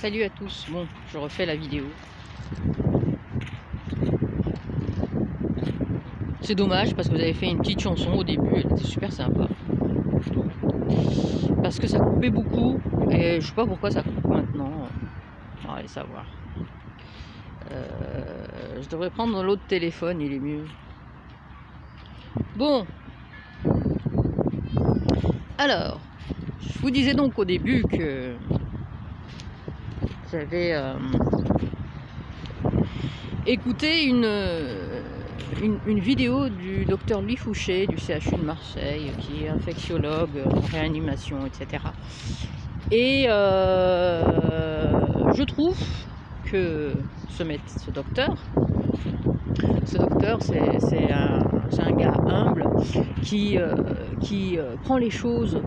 Salut à tous. Bon, je refais la vidéo. C'est dommage parce que vous avez fait une petite chanson au début, elle était super sympa. Parce que ça coupait beaucoup et je sais pas pourquoi ça coupe maintenant. On va aller savoir. Je devrais prendre l'autre téléphone, il est mieux. Bon. Alors, je vous disais donc au début que j'avais écouté une vidéo du docteur Louis Fouché du CHU de Marseille, qui est infectiologue en réanimation, etc. Et je trouve que ce docteur, c'est un gars humble qui prend les choses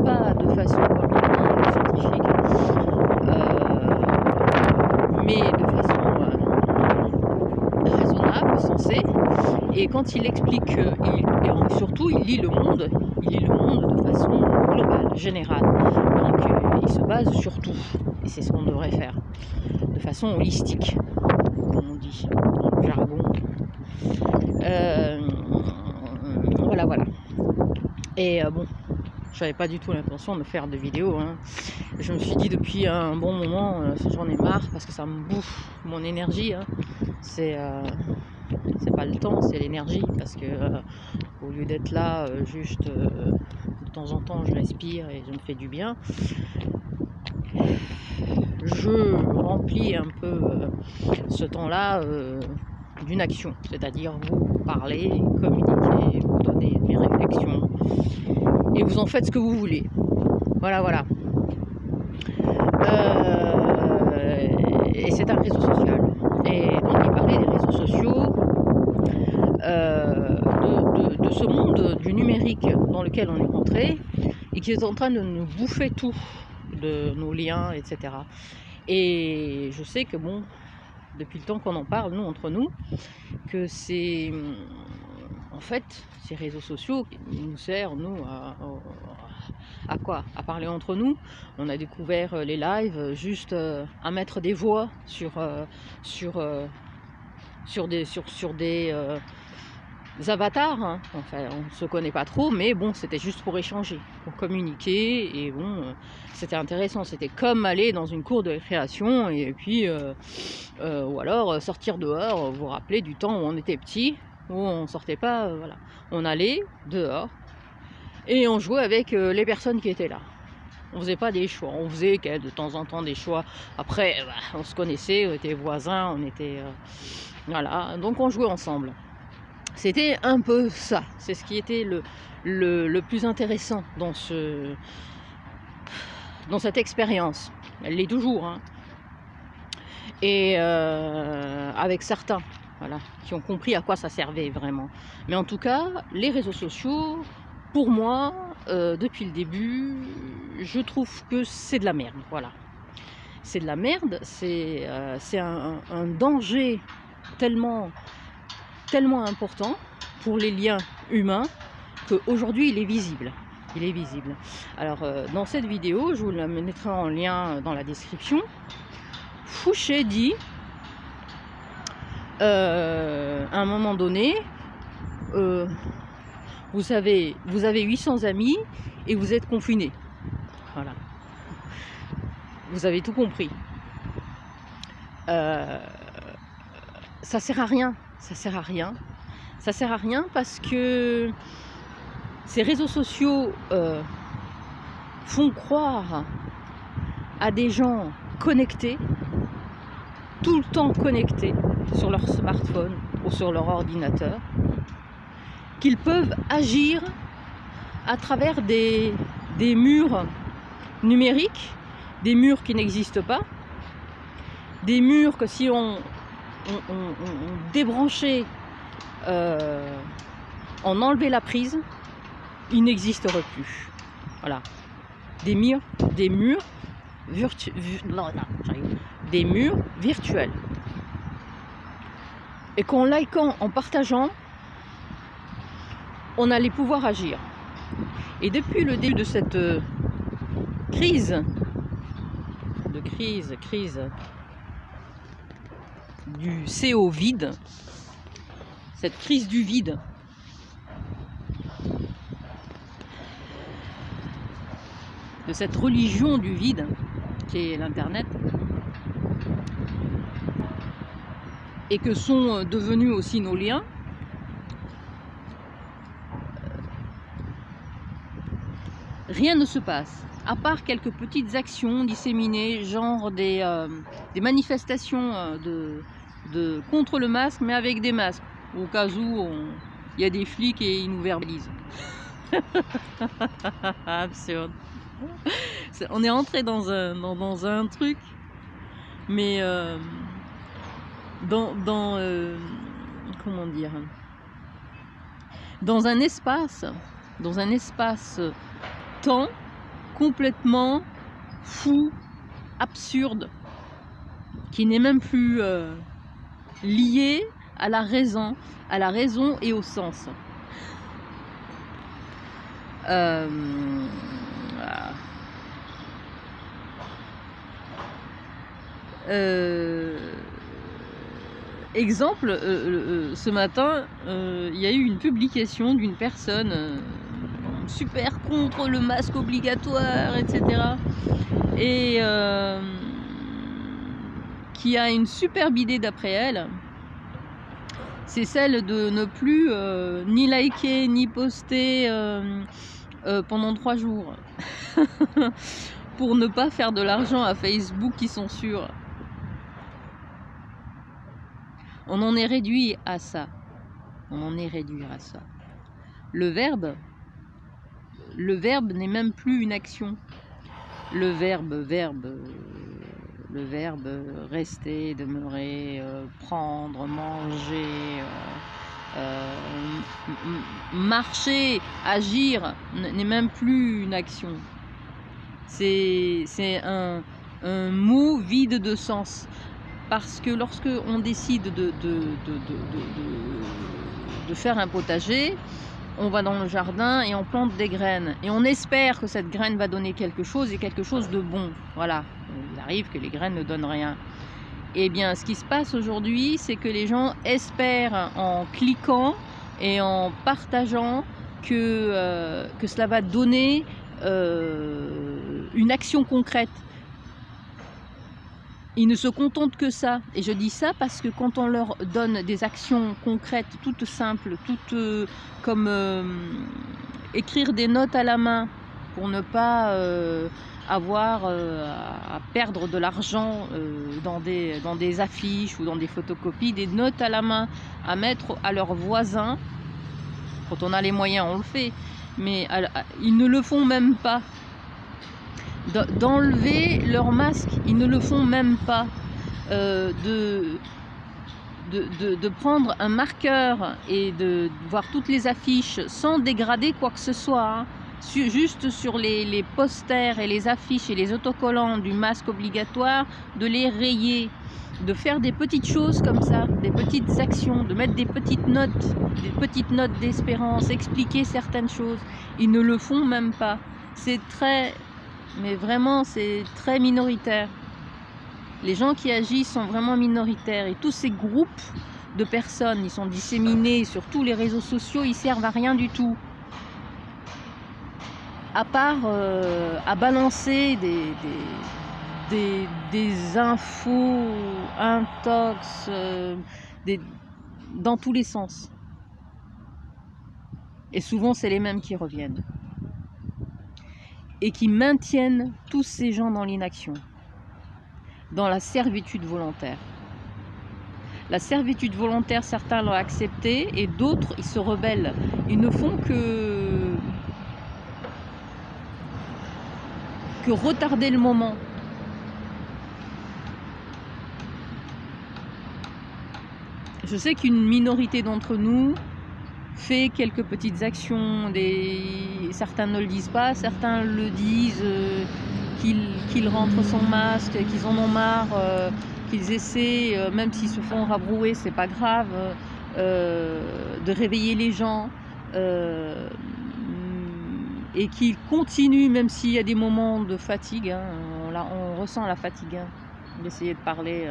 pas de façon comme il dit, scientifique, mais de façon raisonnable, sensée. Et quand il explique, surtout il lit le monde de façon globale, générale. Donc il se base sur tout, et c'est ce qu'on devrait faire, de façon holistique, comme on dit dans le jargon. Voilà. Et bon, j'avais pas du tout l'intention de faire de vidéo, hein. Je me suis dit depuis un bon moment, j'en ai marre parce que ça me bouffe mon énergie, hein. C'est pas le temps, c'est l'énergie, parce que au lieu d'être là, juste de temps en temps je respire et je me fais du bien, je remplis un peu ce temps-là d'une action, c'est-à-dire vous parler, communiquer, vous donner mes réflexions, et vous en faites ce que vous voulez. Voilà. Et c'est un réseau social. Et donc il parlait des réseaux sociaux, de ce monde du numérique dans lequel on est rentré et qui est en train de nous bouffer tout, de nos liens, etc. Et je sais que bon, depuis le temps qu'on en parle, nous, entre nous, que c'est en fait ces réseaux sociaux qui nous servent, nous, à quoi? À parler entre nous. On a découvert les lives juste à mettre des voix sur des avatars, hein. Enfin, on ne se connaît pas trop, mais bon, c'était juste pour échanger, pour communiquer, et bon, c'était intéressant. C'était comme aller dans une cour de récréation, et puis ou alors sortir dehors. Vous vous rappelez du temps où on était petit, où on sortait pas, voilà, on allait dehors et on jouait avec les personnes qui étaient là. On faisait pas des choix, on faisait de temps en temps des choix. Après, on se connaissait, on était voisins, on était voilà, donc on jouait ensemble. C'était un peu ça, c'est ce qui était le plus intéressant dans cette expérience. Elle l'est toujours, hein. Et avec certains, voilà, qui ont compris à quoi ça servait vraiment. Mais en tout cas, les réseaux sociaux, pour moi, depuis le début, je trouve que c'est de la merde, voilà. C'est de la merde, c'est un danger tellement important pour les liens humains qu'aujourd'hui il est visible. Alors dans cette vidéo, je vous la mettrai en lien dans la description, Fouché dit à un moment donné, vous avez 800 amis et vous êtes confinés. Voilà. Vous avez tout compris. Ça sert à rien. Ça sert à rien parce que ces réseaux sociaux font croire à des gens connectés, tout le temps connectés sur leur smartphone ou sur leur ordinateur, qu'ils peuvent agir à travers des murs numériques, des murs qui n'existent pas, des murs que si on débranchait, on enlevait la prise, ils n'existeraient plus. Voilà. Des murs virtuels. Et qu'en likant, en partageant, on allait pouvoir agir. Et depuis le début de cette crise de crise du CO vide, cette crise du vide. De cette religion du vide qui est l'internet et que sont devenus aussi nos liens. Rien ne se passe, à part quelques petites actions disséminées, genre des manifestations contre le masque, mais avec des masques, au cas où il y a des flics et ils nous verbalisent. Absurde. On est entré dans un truc, mais comment dire, dans un espace temps complètement fou, absurde, qui n'est même plus lié à la raison et au sens. Exemple, ce matin, il y a eu une publication d'une personne super contre le masque obligatoire, etc. Et qui a une superbe idée d'après elle. C'est celle de ne plus ni liker ni poster pendant 3 jours pour ne pas faire de l'argent à Facebook qui censure. On en est réduit à ça. Le verbe n'est même plus une action. Le verbe rester, demeurer, prendre, manger, marcher, agir n'est même plus une action. C'est un mot vide de sens. Parce que lorsque on décide de faire un potager, on va dans le jardin et on plante des graines. Et on espère que cette graine va donner quelque chose et quelque chose de bon. Voilà, il arrive que les graines ne donnent rien. Eh bien, ce qui se passe aujourd'hui, c'est que les gens espèrent en cliquant et en partageant que cela va donner une action concrète. Ils ne se contentent que ça. Et je dis ça parce que quand on leur donne des actions concrètes, toutes simples, toutes comme écrire des notes à la main pour ne pas avoir à perdre de l'argent dans des affiches ou dans des photocopies, des notes à la main à mettre à leurs voisins. Quand on a les moyens, on le fait. Mais ils ne le font même pas. D'enlever leur masque, ils ne le font même pas, de prendre un marqueur et de voir toutes les affiches sans dégrader quoi que ce soit, hein, juste sur les posters et les affiches et les autocollants du masque obligatoire, de les rayer, de faire des petites choses comme ça, des petites actions, de mettre des petites notes d'espérance, expliquer certaines choses. Ils ne le font même pas. Mais vraiment, c'est très minoritaire. Les gens qui agissent sont vraiment minoritaires. Et tous ces groupes de personnes, ils sont disséminés sur tous les réseaux sociaux, ils servent à rien du tout. À part à balancer des infos intox dans tous les sens. Et souvent, c'est les mêmes qui reviennent. Et qui maintiennent tous ces gens dans l'inaction, dans la servitude volontaire. La servitude volontaire, certains l'ont acceptée et d'autres, ils se rebellent. Ils ne font que retarder le moment. Je sais qu'une minorité d'entre nous fait quelques petites actions, certains ne le disent pas, certains le disent, qu'ils rentrent son masque, qu'ils en ont marre, qu'ils essaient, même s'ils se font rabrouer, c'est pas grave, de réveiller les gens, et qu'ils continuent, même s'il y a des moments de fatigue, hein, Là, on ressent la fatigue, hein, d'essayer de parler,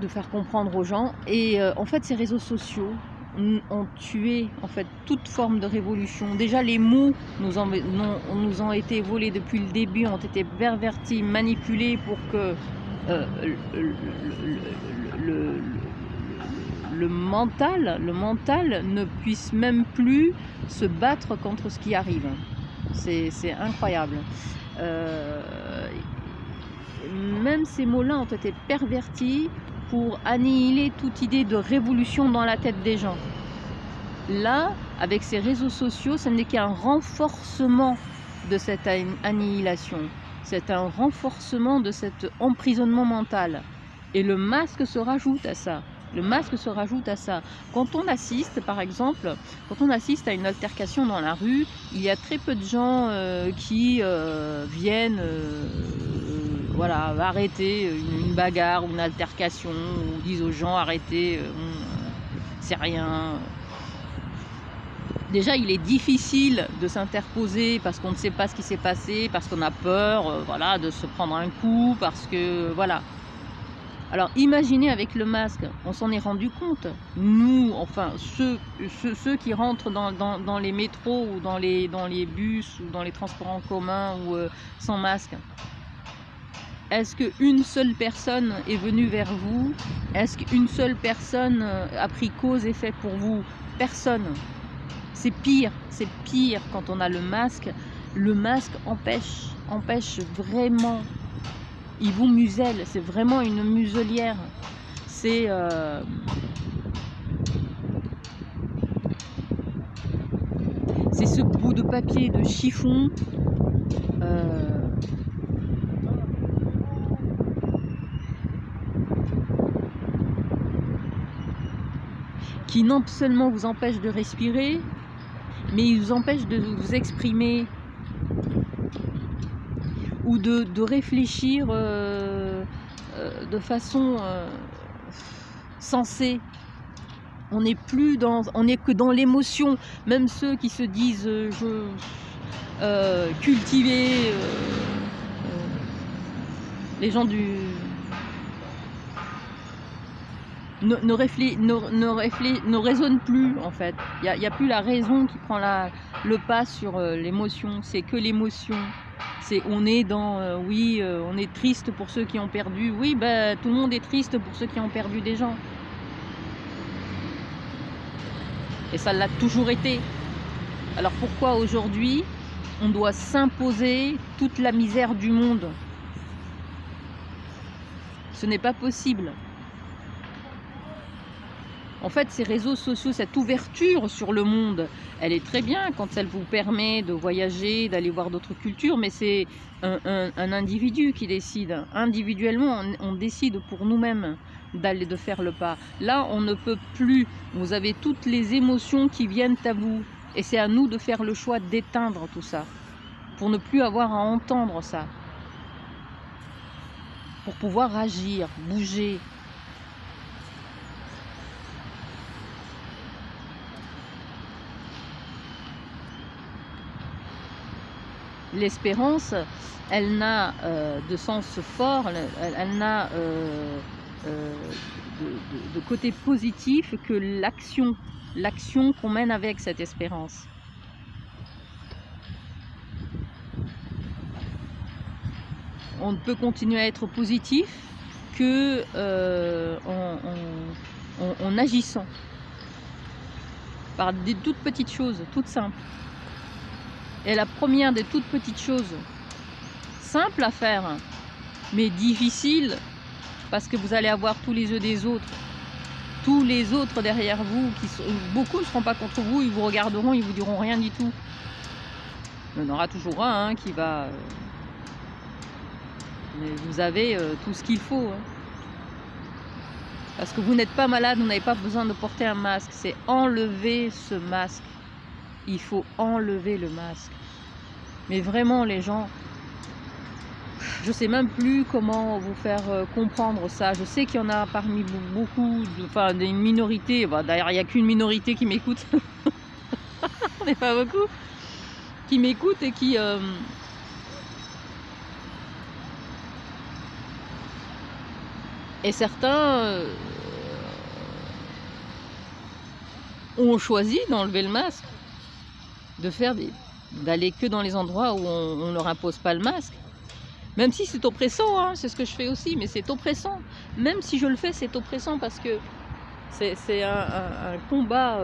de faire comprendre aux gens. Et en fait, ces réseaux sociaux ont tué en fait toute forme de révolution. Déjà, les mots nous ont été volés depuis le début, ont été pervertis, manipulés pour que le, le mental ne puisse même plus se battre contre ce qui arrive. C'est incroyable. Même ces mots-là ont été pervertis pour annihiler toute idée de révolution dans la tête des gens. Là, avec ces réseaux sociaux, ce n'est qu'un renforcement de cette annihilation. C'est un renforcement de cet emprisonnement mental. Et le masque se rajoute à ça. Le masque se rajoute à ça. Quand on assiste, par exemple, quand on assiste à une altercation dans la rue, il y a très peu de gens qui viennent voilà, arrêter une bagarre ou une altercation, ou disent aux gens arrêtez, c'est rien. Déjà, il est difficile de s'interposer parce qu'on ne sait pas ce qui s'est passé, parce qu'on a peur voilà, de se prendre un coup, parce que voilà. Alors imaginez avec le masque, on s'en est rendu compte, nous, enfin ceux qui rentrent dans les métros ou dans les bus ou dans les transports en commun ou sans masque. Est-ce qu'une seule personne est venue vers vous? Est-ce qu'une seule personne a pris cause et fait pour vous? Personne. C'est pire quand on a le masque. Le masque empêche vraiment. Il vous muselle, c'est vraiment une muselière. C'est ce bout de papier de chiffon qui non seulement vous empêche de respirer, mais il vous empêche de vous exprimer ou de réfléchir de façon sensée. On n'est plus on n'est que dans l'émotion. Même ceux qui se disent cultivés, les gens ne raisonnent plus en fait. Il n'y a plus la raison qui prend le pas sur l'émotion. C'est que l'émotion. On est dans oui, on est triste pour ceux qui ont perdu. Oui, ben tout le monde est triste pour ceux qui ont perdu des gens. Et ça l'a toujours été. Alors pourquoi aujourd'hui on doit s'imposer toute la misère du monde? Ce n'est pas possible. En fait, ces réseaux sociaux, cette ouverture sur le monde, elle est très bien quand elle vous permet de voyager, d'aller voir d'autres cultures, mais c'est un individu qui décide. Individuellement, on décide pour nous-mêmes de faire le pas. Là, on ne peut plus. Vous avez toutes les émotions qui viennent à vous. Et c'est à nous de faire le choix d'éteindre tout ça, pour ne plus avoir à entendre ça. Pour pouvoir agir, bouger. L'espérance, elle n'a de sens fort, elle n'a de côté positif que l'action qu'on mène avec cette espérance. On ne peut continuer à être positif que en agissant par des toutes petites choses, toutes simples. Et la première des toutes petites choses, simple à faire, mais difficile, parce que vous allez avoir tous les yeux des autres, tous les autres derrière vous, beaucoup ne seront pas contre vous, ils vous regarderont, ils vous diront rien du tout. Il y en aura toujours un qui va... mais vous avez tout ce qu'il faut. Parce que vous n'êtes pas malade, vous n'avez pas besoin de porter un masque, c'est enlever ce masque. Il faut enlever le masque. Mais vraiment, les gens, je ne sais même plus comment vous faire comprendre ça. Je sais qu'il y en a parmi beaucoup, enfin des minorités, d'ailleurs il n'y a qu'une minorité qui m'écoute, on n'est pas beaucoup, qui m'écoute et qui Et certains ont choisi d'enlever le masque, d'aller que dans les endroits où on ne leur impose pas le masque. Même si c'est oppressant, hein, c'est ce que je fais aussi, mais c'est oppressant. Même si je le fais, c'est oppressant parce que c'est un combat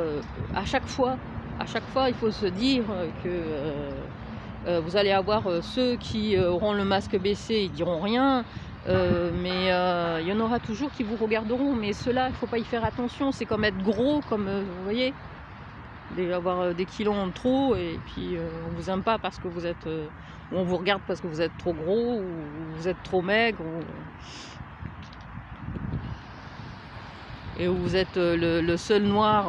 à chaque fois. À chaque fois, il faut se dire que vous allez avoir ceux qui auront le masque baissé, ils diront rien. Mais il y en aura toujours qui vous regarderont. Mais ceux-là, il ne faut pas y faire attention. C'est comme être gros, comme vous voyez, avoir des kilos en trop, et puis on vous aime pas parce que vous êtes, ou on vous regarde parce que vous êtes trop gros, ou vous êtes trop maigre, et où vous êtes le seul noir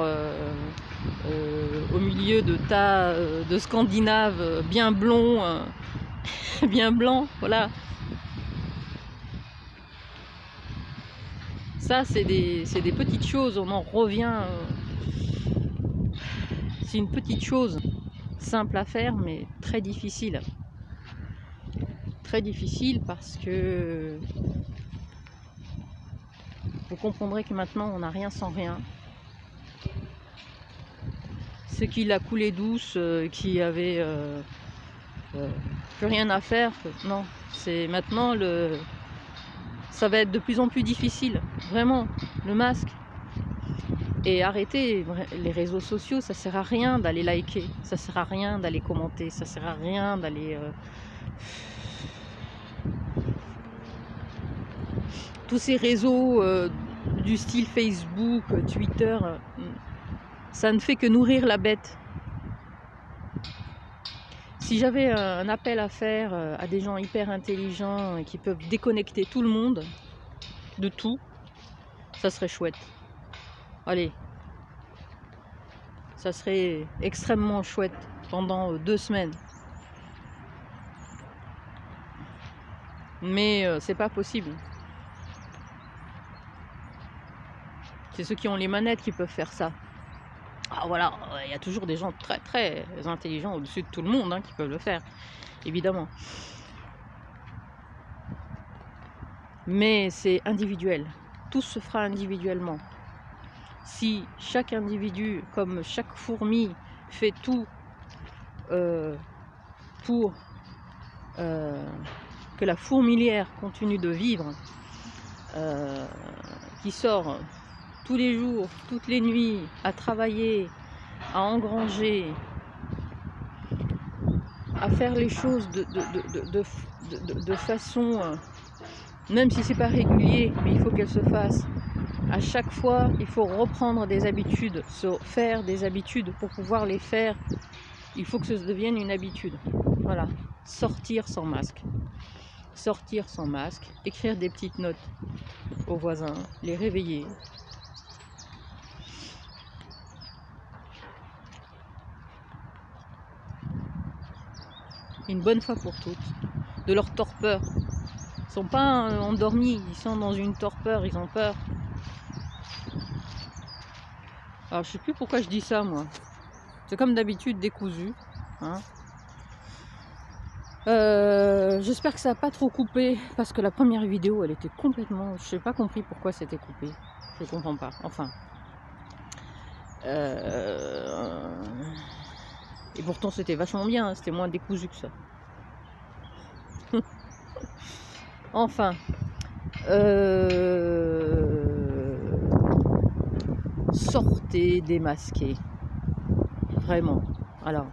au milieu de tas de Scandinaves bien blonds, bien blancs, voilà. Ça, c'est des petites choses, on en revient. C'est une petite chose simple à faire, mais très difficile. Très difficile parce que vous comprendrez que maintenant, on n'a rien sans rien. Ceux qui la coulaient douce, qui avaient plus rien à faire, non. C'est maintenant ça va être de plus en plus difficile, vraiment, le masque. Et arrêtez les réseaux sociaux, ça sert à rien d'aller liker, ça sert à rien d'aller commenter, ça sert à rien d'aller... Tous ces réseaux du style Facebook, Twitter, ça ne fait que nourrir la bête. Si j'avais un appel à faire à des gens hyper intelligents et qui peuvent déconnecter tout le monde de tout, ça serait chouette. Allez, ça serait extrêmement chouette pendant 2 semaines. Mais c'est pas possible. C'est ceux qui ont les manettes qui peuvent faire ça. Ah voilà, il y a toujours des gens très très intelligents au-dessus de tout le monde qui peuvent le faire, évidemment. Mais c'est individuel. Tout se fera individuellement. Si chaque individu, comme chaque fourmi, fait tout pour que la fourmilière continue de vivre, qui sort tous les jours, toutes les nuits, à travailler, à engranger, à faire les choses de façon, même si c'est pas régulier, mais il faut qu'elle se fasse. À chaque fois, il faut reprendre des habitudes, se faire des habitudes pour pouvoir les faire. Il faut que ça devienne une habitude. Voilà, sortir sans masque. Sortir sans masque, écrire des petites notes aux voisins, les réveiller. Une bonne fois pour toutes, de leur torpeur. Ils ne sont pas endormis, ils sont dans une torpeur, ils ont peur. Alors je sais plus pourquoi je dis ça moi. C'est comme d'habitude décousu. J'espère que ça n'a pas trop coupé, parce que la première vidéo elle était complètement... Je n'ai pas compris pourquoi c'était coupé. Je comprends pas. Enfin. Et pourtant c'était vachement bien, c'était moins décousu que ça. Enfin. Sortez démasqués. Vraiment. Alors,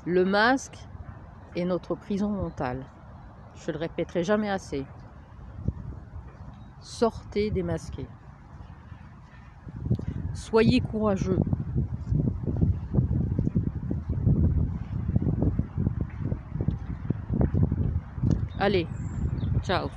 le masque est notre prison mentale. Je le répéterai jamais assez. Sortez démasqués. Soyez courageux. Allez, ciao.